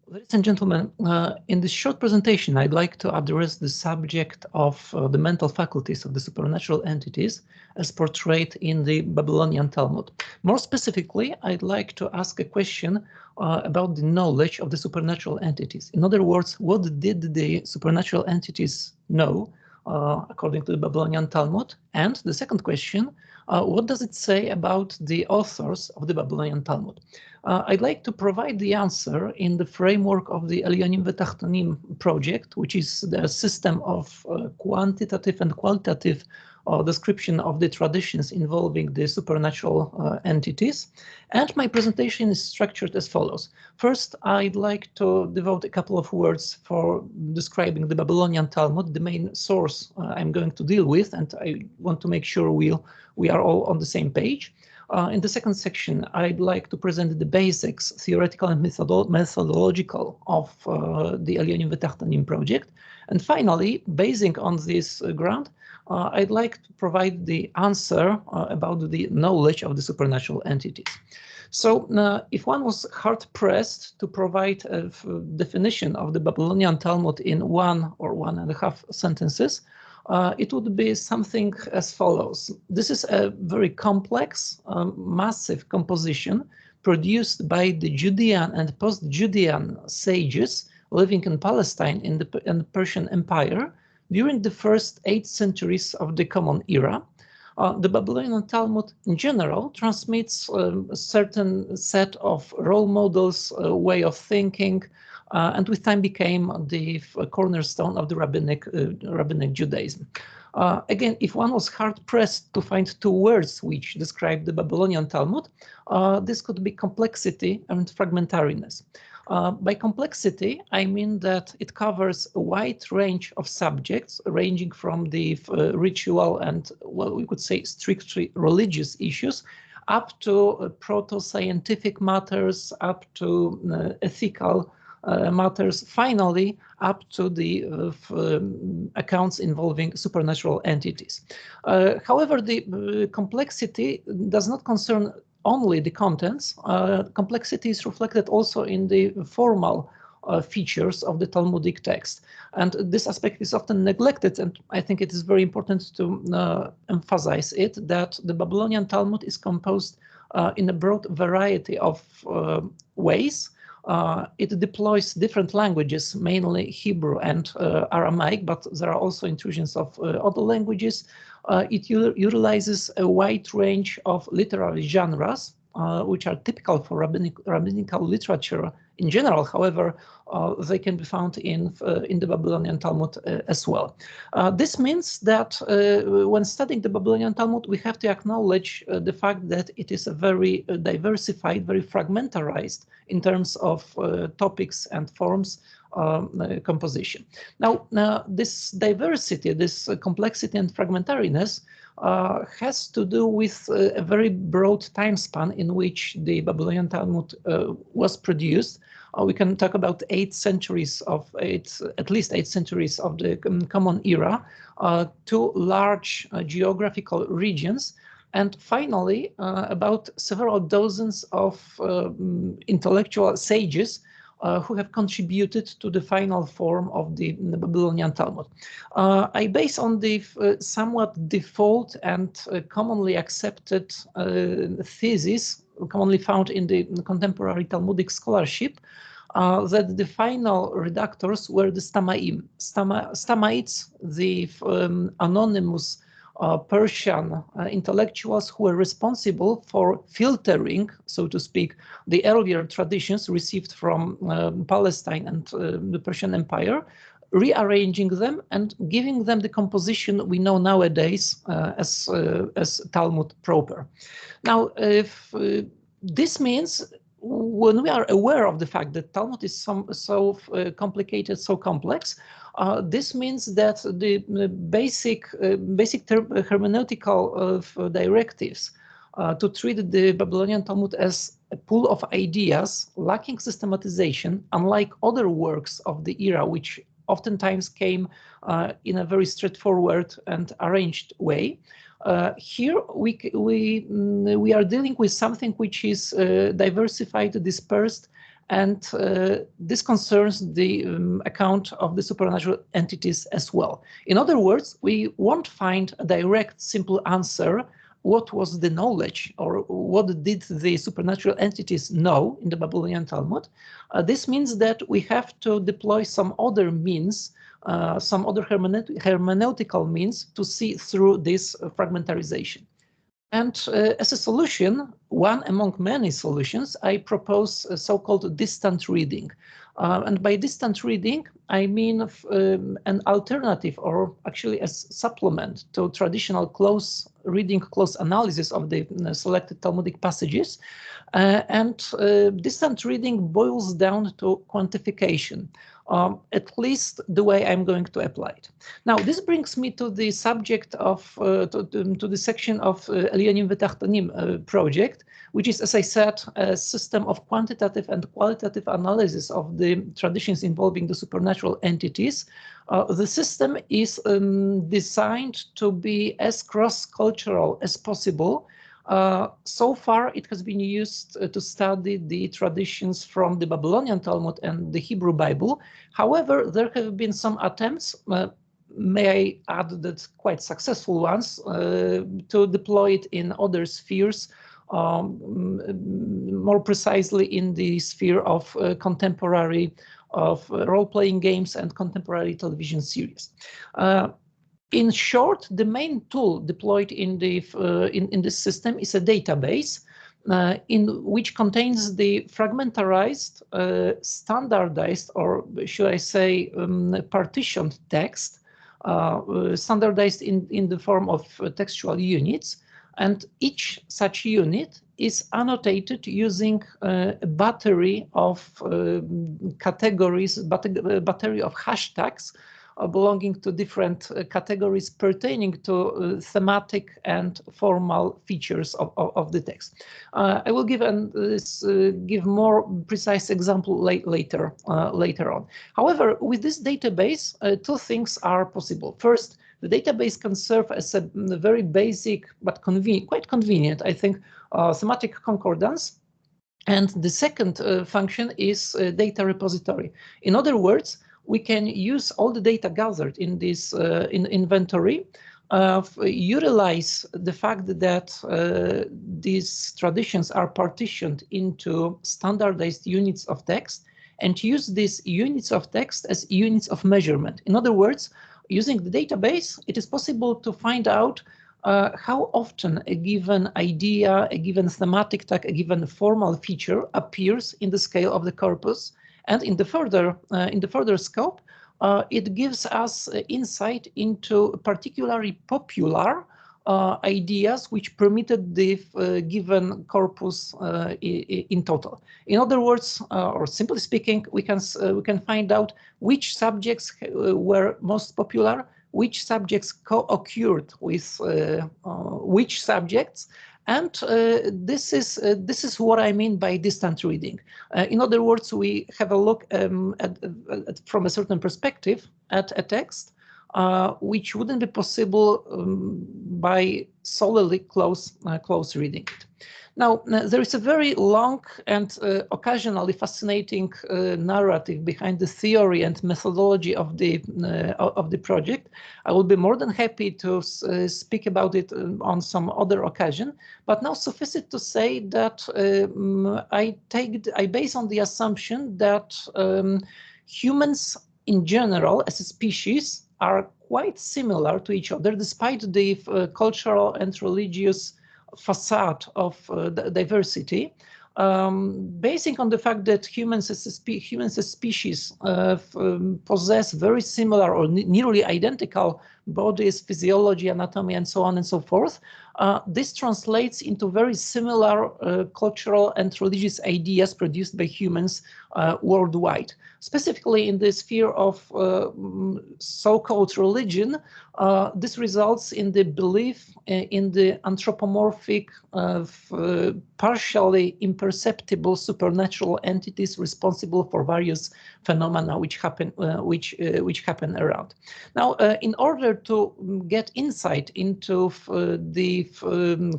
Ladies and gentlemen, in this short presentation, I'd like to address the subject of the mental faculties of the supernatural entities as portrayed in the Babylonian Talmud. More specifically, I'd like to ask a question about the knowledge of the supernatural entities. In other words, what did the supernatural entities know according to the Babylonian Talmud? And the second question, what does it say about the authors of the Babylonian Talmud? I'd like to provide the answer in the framework of the Elyonim V'Tachtonim project, which is the system of quantitative and qualitative description of the traditions involving the supernatural entities. And my presentation is structured as follows. First, I'd like to devote a couple of words for describing the Babylonian Talmud, the main source I'm going to deal with, and I want to make sure we are all on the same page. In the second section, I'd like to present the basics, theoretical and methodological, of the Elyonim V'Tachtonim project. And finally, basing on this ground, I'd like to provide the answer about the knowledge of the supernatural entities. So if one was hard-pressed to provide a definition of the Babylonian Talmud in 1 or 1.5 sentences, it would be something as follows. This is a very complex, massive composition produced by the Judean and post-Judean sages living in Palestine in the Persian Empire during the first 8 centuries of the Common Era. The Babylonian Talmud in general transmits a certain set of role models, way of thinking, and with time became the cornerstone of the rabbinic Judaism. Again, if one was hard-pressed to find 2 words which describe the Babylonian Talmud, this could be complexity and fragmentariness. By complexity, I mean that it covers a wide range of subjects, ranging from the ritual and, well, we could say strictly religious issues, up to proto-scientific matters, up to ethical matters, finally up to the accounts involving supernatural entities. However, the complexity does not concern only the contents. Complexity is reflected also in the formal features of the Talmudic text. And this aspect is often neglected, and I think it is very important to emphasize it, that the Babylonian Talmud is composed in a broad variety of ways. It deploys different languages, mainly Hebrew and Aramaic, but there are also intrusions of other languages. It utilizes a wide range of literary genres, which are typical for rabbinical literature in general. However, they can be found in the Babylonian Talmud as well. This means that when studying the Babylonian Talmud, we have to acknowledge the fact that it is a very diversified, very fragmentarized in terms of topics and forms composition. Now, this diversity, this complexity and fragmentariness has to do with a very broad time span in which the Babylonian Talmud was produced. We can talk about at least 8 centuries of the Common Era, 2 large geographical regions, and finally about several dozens of intellectual sages who have contributed to the final form of the Babylonian Talmud. I base on the somewhat default and commonly accepted thesis, commonly found in the contemporary Talmudic scholarship, that the final redactors were the Stamaim. Stamaites, the anonymous Persian intellectuals who were responsible for filtering, so to speak, the earlier traditions received from Palestine and the Persian Empire, rearranging them and giving them the composition we know nowadays as Talmud proper. Now, this means when we are aware of the fact that Talmud is so complicated, so complex, this means that the basic hermeneutical directives to treat the Babylonian Talmud as a pool of ideas lacking systematization, unlike other works of the era, which oftentimes came in a very straightforward and arranged way. Here we are dealing with something which is diversified, dispersed, And this concerns the account of the supernatural entities as well. In other words, we won't find a direct, simple answer. What was the knowledge, or what did the supernatural entities know in the Babylonian Talmud? This means that we have to deploy some other means, some other hermeneutical means to see through this fragmentarization. And as a solution, one among many solutions, I propose a so-called distant reading. And by distant reading, I mean an alternative, or actually a supplement to traditional close reading, close analysis of the selected Talmudic passages. And distant reading boils down to quantification. At least the way I'm going to apply it. Now, this brings me to the subject of, to the section of Elyonim V'Tachtonim project, which is, as I said, a system of quantitative and qualitative analysis of the traditions involving the supernatural entities. The system is designed to be as cross-cultural as possible. So far, it has been used to study the traditions from the Babylonian Talmud and the Hebrew Bible. However, there have been some attempts, may I add that quite successful ones, to deploy it in other spheres, more precisely in the sphere of contemporary role-playing games and contemporary television series. In short, the main tool deployed in this system is a database in which contains the fragmentarized, standardized, or should I say partitioned text, standardized in the form of textual units. And each such unit is annotated using a battery of categories, battery of hashtags, belonging to different categories pertaining to thematic and formal features of the text. I will give more precise example later on. However, with this database, two things are possible. First, the database can serve as a very basic but quite convenient, I think, thematic concordance. And the second function is data repository. In other words, we can use all the data gathered in this inventory, utilize the fact that these traditions are partitioned into standardized units of text, and use these units of text as units of measurement. In other words, using the database, it is possible to find out how often a given idea, a given thematic tag, a given formal feature appears in the scale of the corpus. And in the further scope, it gives us insight into particularly popular ideas which permitted the given corpus in total. In other words, or simply speaking, we can find out which subjects were most popular, which subjects co-occurred with which subjects. And this is what I mean by distant reading. In other words, we have a look from a certain perspective at a text, which wouldn't be possible by solely close reading it. Now, there is a very long and occasionally fascinating narrative behind the theory and methodology of the project. I will be more than happy to speak about it on some other occasion, but now suffice it to say that I base on the assumption that humans in general, as a species, are quite similar to each other, despite the cultural and religious facade of diversity, basing on the fact that humans as a species possess very similar or nearly identical bodies, physiology, anatomy, and so on and so forth. This translates into very similar cultural and religious ideas produced by humans worldwide. Specifically in the sphere of so-called religion, this results in the belief in the anthropomorphic, partially imperceptible supernatural entities responsible for various phenomena which happen around. Now, in order to get insight into the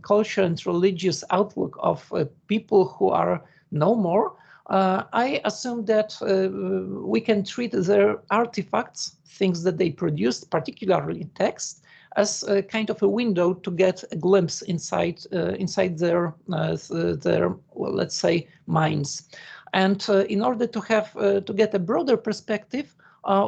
culture and religious outlook of people who are no more, I assume that we can treat their artifacts, things that they produced, particularly text, as a kind of a window to get a glimpse inside their well, let's say, minds. And in order to have to get a broader perspective,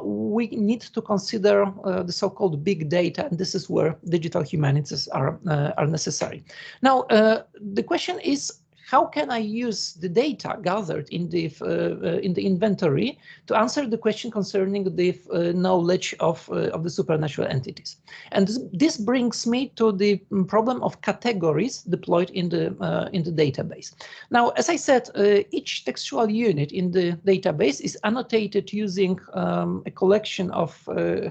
we need to consider the so-called big data, and this is where digital humanities are necessary. Now, the question is, how can I use the data gathered in the inventory to answer the question concerning the knowledge of the supernatural entities? And this brings me to the problem of categories deployed in the database. Now, as I said, each textual unit in the database is annotated using a collection of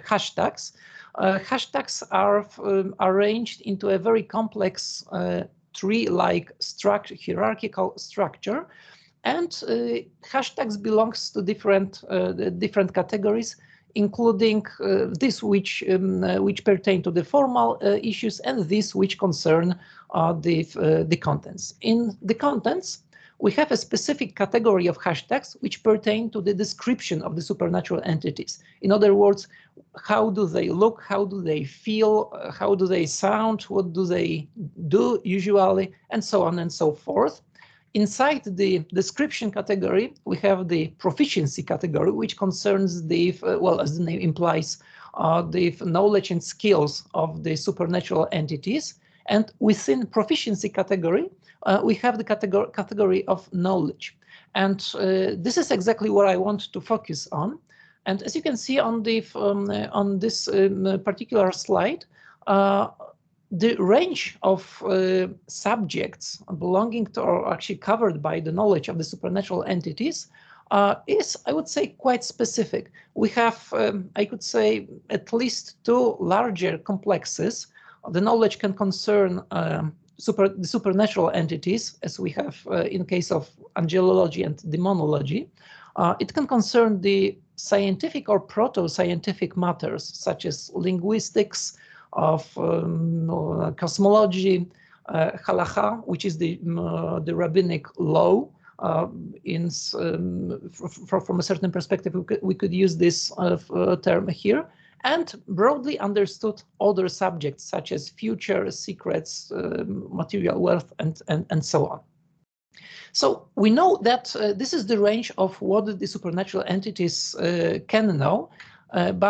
hashtags. Hashtags are arranged into a very complex tree-like hierarchical structure, and hashtags belongs to different categories, including this which pertain to the formal issues and this which concern the contents. In the contents, we have a specific category of hashtags which pertain to the description of the supernatural entities. In other words, how do they look, how do they feel, how do they sound, what do they do usually, and so on and so forth. Inside the description category, we have the proficiency category, which concerns the, well, as the name implies, the knowledge and skills of the supernatural entities. And within proficiency category, we have the category of knowledge. And this is exactly what I want to focus on. And as you can see on this particular slide, the range of subjects belonging to or actually covered by the knowledge of the supernatural entities is, I would say, quite specific. We have, I could say, at least two larger complexes. The knowledge can concern the supernatural entities, as we have in case of angelology and demonology. It can concern the scientific or proto-scientific matters, such as linguistics, of cosmology, halacha, which is the rabbinic law. From a certain perspective, we could use this term here. And broadly understood other subjects such as future, secrets, material wealth, and so on. So we know that this is the range of what the supernatural entities can know, and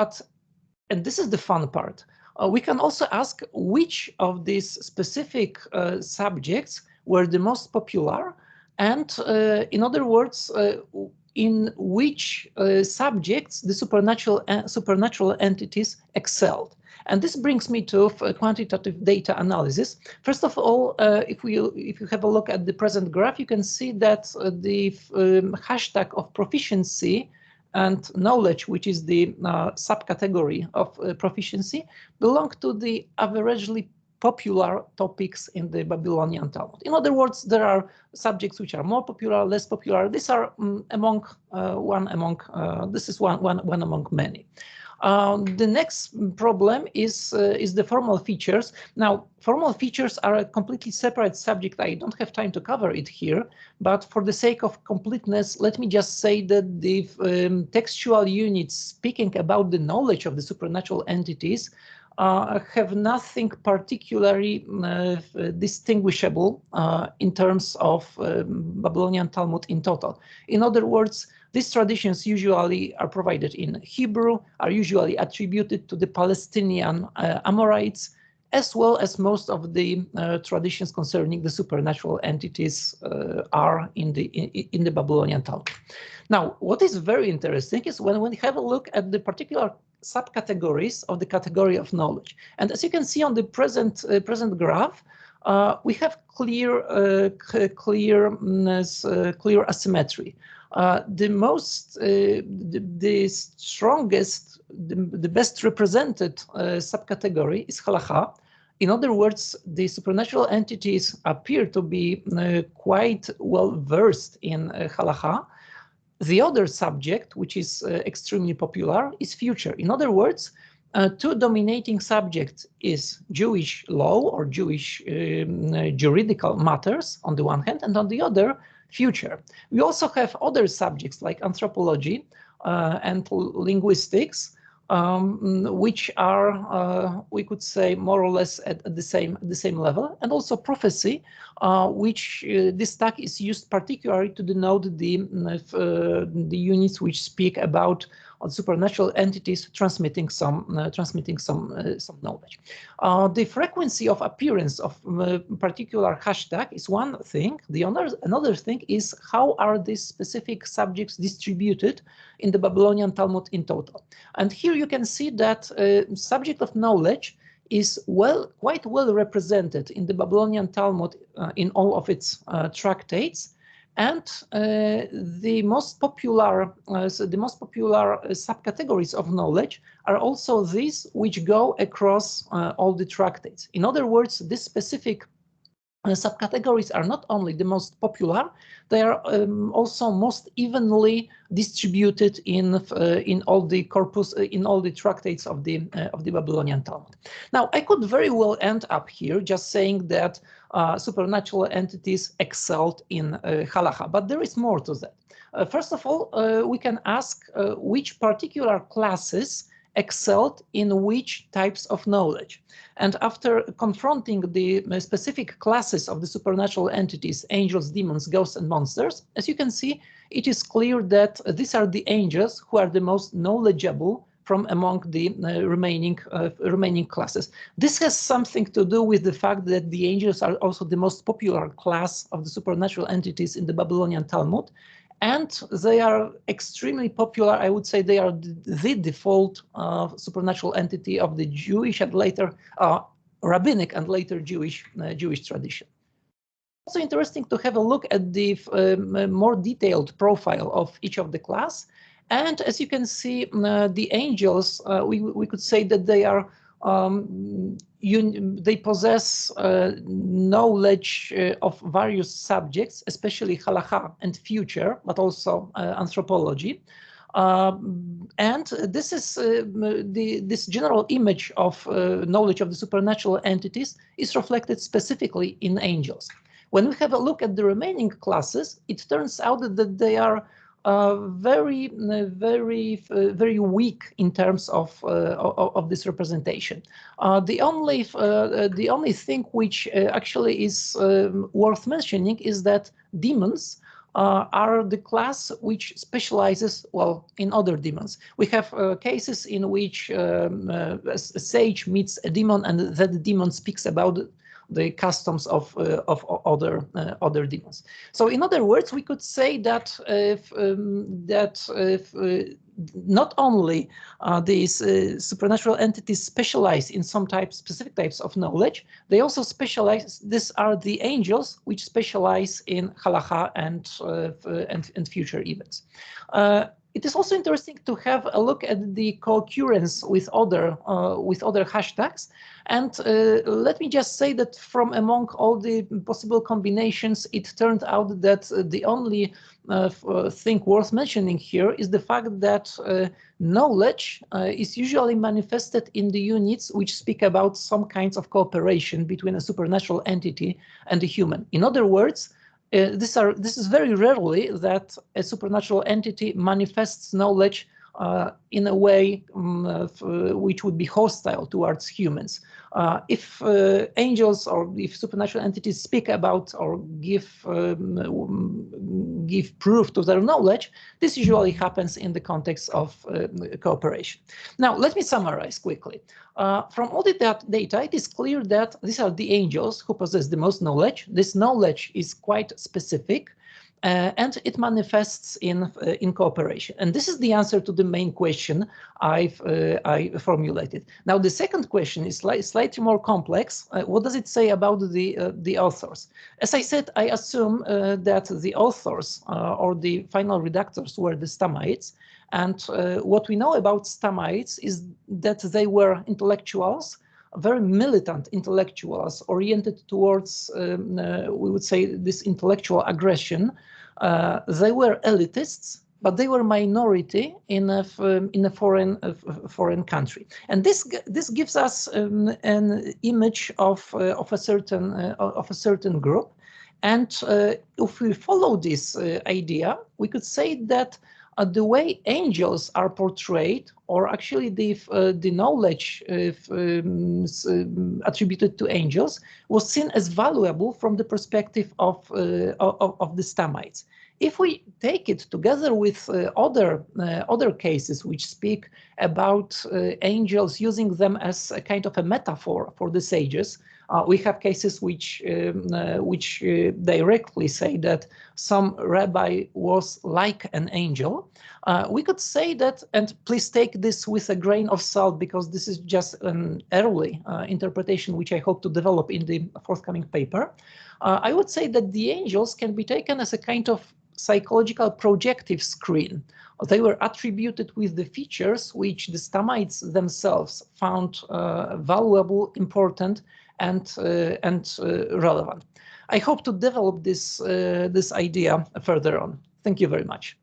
this is the fun part. We can also ask which of these specific subjects were the most popular, and in other words, in which subjects the supernatural entities excelled. And this brings me to quantitative data analysis. First of all, if you have a look at the present graph, you can see that the hashtag of proficiency and knowledge, which is the subcategory of proficiency, belong to the averagely popular topics in the Babylonian Talmud. In other words, there are subjects which are more popular, less popular. These are this is one among many. The next problem is the formal features. Now, formal features are a completely separate subject. I don't have time to cover it here, but for the sake of completeness, let me just say that the textual units speaking about the knowledge of the supernatural entities have nothing particularly distinguishable in terms of Babylonian Talmud in total. In other words, these traditions usually are provided in Hebrew, are usually attributed to the Palestinian Amorites, as well as most of the traditions concerning the supernatural entities are in the Babylonian Talmud. Now, what is very interesting is when we have a look at the particular subcategories of the category of knowledge. And as you can see on the present graph, we have clear asymmetry. The strongest, the best represented subcategory is halacha. In other words, the supernatural entities appear to be quite well versed in halacha. The other subject, which is extremely popular, is future. In other words, two dominating subjects is Jewish law or Jewish juridical matters on the one hand, and on the other, future. We also have other subjects like anthropology and linguistics, which are, we could say, more or less at the same level, and also prophecy, which this tag is used particularly to denote the units which speak about supernatural entities transmitting some knowledge. The frequency of appearance of particular hashtag is one thing. Another thing is how are these specific subjects distributed in the Babylonian Talmud in total. And here you can see that subject of knowledge is quite well represented in the Babylonian Talmud in all of its tractates. And the most popular subcategories of knowledge are also these which go across all the tractates. In other words, these specific subcategories are not only the most popular, they are also most evenly distributed in all the corpus, in all the tractates of the Babylonian Talmud. Now, I could very well end up here just saying that supernatural entities excelled in halacha, but there is more to that. First of all, we can ask which particular classes excelled in which types of knowledge. And after confronting the specific classes of the supernatural entities, angels, demons, ghosts, and monsters, as you can see, it is clear that these are the angels who are the most knowledgeable from among the remaining classes. This has something to do with the fact that the angels are also the most popular class of the supernatural entities in the Babylonian Talmud, and they are extremely popular. I would say they are the default supernatural entity of the Jewish and later rabbinic and later Jewish tradition. Also interesting to have a look at the more detailed profile of each of the class. And as you can see, the angels, we could say that they are they possess knowledge of various subjects, especially halacha and future, but also anthropology. And this is this general image of knowledge of the supernatural entities is reflected specifically in angels. When we have a look at the remaining classes, it turns out that they are very weak in terms of this representation. The only thing which actually is worth mentioning is that demons are the class which specializes, well, in other demons. We have cases in which a sage meets a demon and that demon speaks about the customs of other demons. So in other words, we could say that not only these supernatural entities specialize in some specific types of knowledge, they also specialize. These are the angels which specialize in halacha and future events. It is also interesting to have a look at the co-occurrence with other hashtags. And let me just say that from among all the possible combinations, it turned out that the only thing worth mentioning here is the fact that knowledge is usually manifested in the units which speak about some kinds of cooperation between a supernatural entity and a human. In other words, this is very rarely that a supernatural entity manifests knowledge in a way which would be hostile towards humans. If angels or if supernatural entities speak about or give proof to their knowledge, this usually happens in the context of cooperation. Now, let me summarize quickly. From all the data, it is clear that these are the angels who possess the most knowledge. This knowledge is quite specific. And it manifests in cooperation. And this is the answer to the main question I formulated. Now, the second question is slightly more complex. What does it say about the authors? As I said, I assume that the authors or the final redactors were the Stamites. And what we know about Stamites is that they were intellectuals, very militant intellectuals oriented towards, we would say, this intellectual aggression. They were elitists, but they were minority in a foreign country, and this gives us an image of a certain group. And if we follow this idea, we could say that the way angels are portrayed, or actually the knowledge attributed to angels, was seen as valuable from the perspective of the Stamites. If we take it together with other cases which speak about angels, using them as a kind of a metaphor for the sages, we have cases which directly say that some rabbi was like an angel. We could say that, and please take this with a grain of salt, because this is just an early interpretation which I hope to develop in the forthcoming paper. I would say that the angels can be taken as a kind of psychological projective screen. They were attributed with the features which the Stamites themselves found valuable, important, and relevant. I hope to develop this idea further on. Thank you very much.